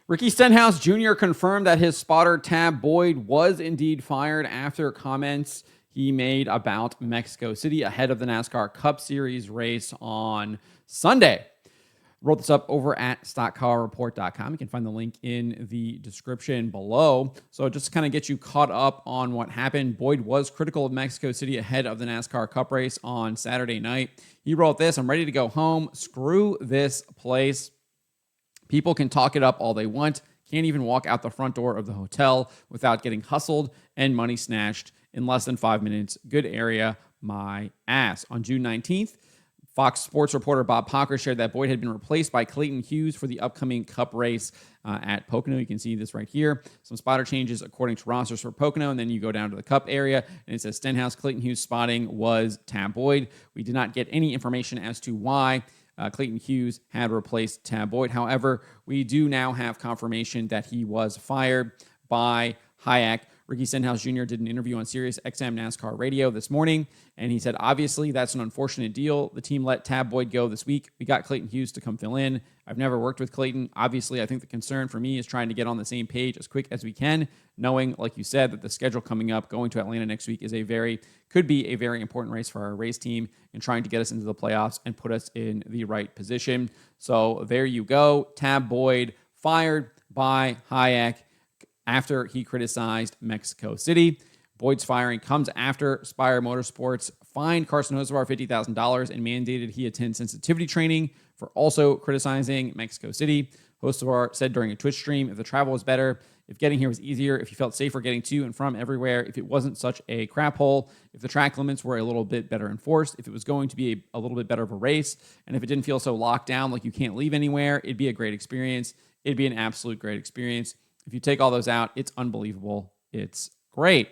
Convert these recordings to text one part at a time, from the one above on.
Ricky Stenhouse Jr. confirmed that his spotter Tab Boyd was indeed fired after comments he made about Mexico City ahead of the NASCAR Cup Series race on Sunday. Wrote this up over at stockcarreport.com. You can find the link in the description below. So just to kind of get you caught up on what happened, Boyd was critical of Mexico City ahead of the NASCAR Cup race on Saturday night. He wrote this: "I'm ready to go home. Screw this place. People can talk it up all they want. Can't even walk out the front door of the hotel without getting hustled and money snatched in less than 5 minutes. Good area, my ass." On June 19th, Fox Sports reporter Bob Pocker shared that Boyd had been replaced by Clayton Hughes for the upcoming Cup race at Pocono. You can see this right here. Some spotter changes according to rosters for Pocono, and then you go down to the Cup area, and it says Stenhouse. Clayton Hughes spotting was Tab Boyd. We did not get any information as to why Clayton Hughes had replaced Tab Boyd. However, we do now have confirmation that he was fired by Hayek. Ricky Stenhouse Jr. did an interview on Sirius XM NASCAR radio this morning, and he said, "Obviously, that's an unfortunate deal. The team let Tab Boyd go this week. We got Clayton Hughes to come fill in. I've never worked with Clayton. Obviously, I think the concern for me is trying to get on the same page as quick as we can, knowing, like you said, that the schedule coming up, going to Atlanta next week, could be a very important race for our race team and trying to get us into the playoffs and put us in the right position." So there you go. Tab Boyd fired by Hayek after he criticized Mexico City. Boyd's firing comes after Spire Motorsports fined Carson Hocevar $50,000 and mandated he attend sensitivity training for also criticizing Mexico City. Hocevar said during a Twitch stream, "If the travel was better, if getting here was easier, if you felt safer getting to and from everywhere, if it wasn't such a crap hole, if the track limits were a little bit better enforced, if it was going to be a little bit better of a race, and if it didn't feel so locked down like you can't leave anywhere, it'd be a great experience. It'd be an absolute great experience. If you take all those out, it's unbelievable. It's great."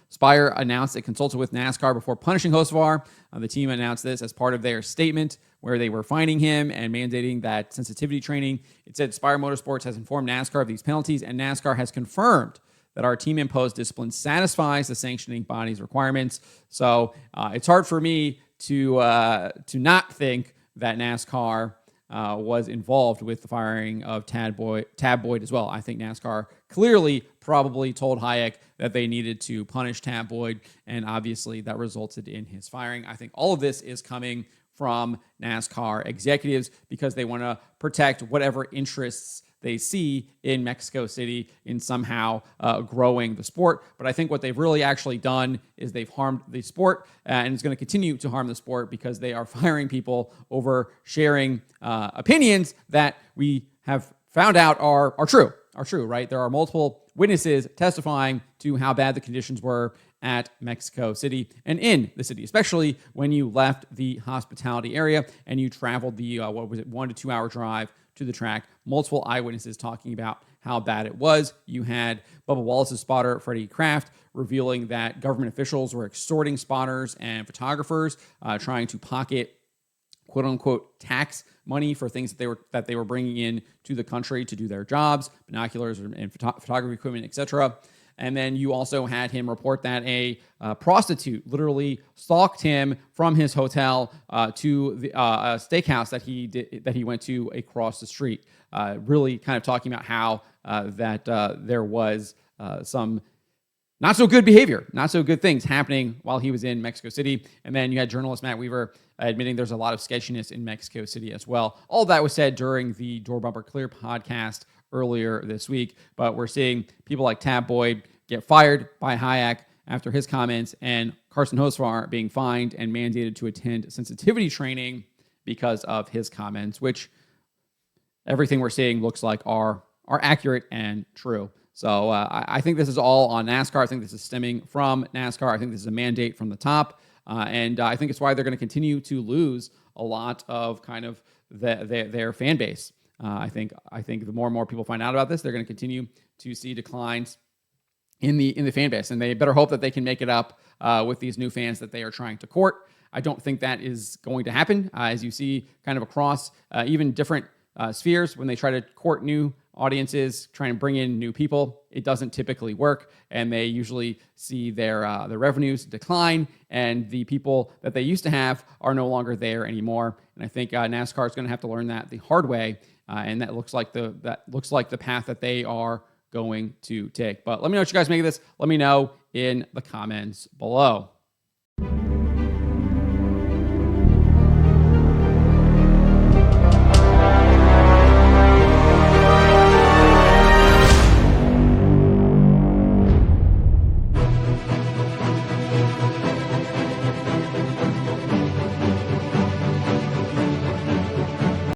Spire announced it consulted with NASCAR before punishing Hocevar. The team announced this as part of their statement where they were fining him and mandating that sensitivity training. It said, "Spire Motorsports has informed NASCAR of these penalties, and NASCAR has confirmed that our team-imposed discipline satisfies the sanctioning body's requirements." So it's hard for me to not think that NASCAR was involved with the firing of Tab Boyd as well. I think NASCAR clearly probably told Hayek that they needed to punish Tab Boyd, and obviously that resulted in his firing. I think all of this is coming from NASCAR executives because they want to protect whatever interests they see in Mexico City in somehow growing the sport. But I think what they've really actually done is they've harmed the sport, and it's going to continue to harm the sport because they are firing people over sharing opinions that we have found out are true, right? There are multiple witnesses testifying to how bad the conditions were at Mexico City and in the city, especially when you left the hospitality area and you traveled the, 1 to 2 hour drive to the track. Multiple eyewitnesses talking about how bad it was. You had Bubba Wallace's spotter, Freddie Kraft, revealing that government officials were extorting spotters and photographers, trying to pocket quote unquote tax money for things that they were bringing in to the country to do their jobs, binoculars and photography equipment, etc. And then you also had him report that a prostitute literally stalked him from his hotel to the steakhouse that he went to across the street. Really kind of talking about how there was some not so good behavior, not so good things happening while he was in Mexico City. And then you had journalist Matt Weaver admitting there's a lot of sketchiness in Mexico City as well. All that was said during the Door Bumper Clear podcast earlier this week. But we're seeing people like Tab Boyd get fired by Hayek after his comments, and Carson Hocevar being fined and mandated to attend sensitivity training because of his comments, which everything we're seeing looks like are accurate and true. So I think this is all on NASCAR. I think this is stemming from NASCAR. I think this is a mandate from the top. And I think it's why they're going to continue to lose a lot of kind of their fan base. I think the more and more people find out about this, they're going to continue to see declines in the fan base. And they better hope that they can make it up with these new fans that they are trying to court. I don't think that is going to happen. As you see kind of across even different spheres, when they try to court new audiences, trying to bring in new people, it doesn't typically work, and they usually see their revenues decline, and the people that they used to have are no longer there anymore. And I think NASCAR is going to have to learn that the hard way and that looks like the path that they are going to take. But let me know what you guys make of this. Let me know in the comments below.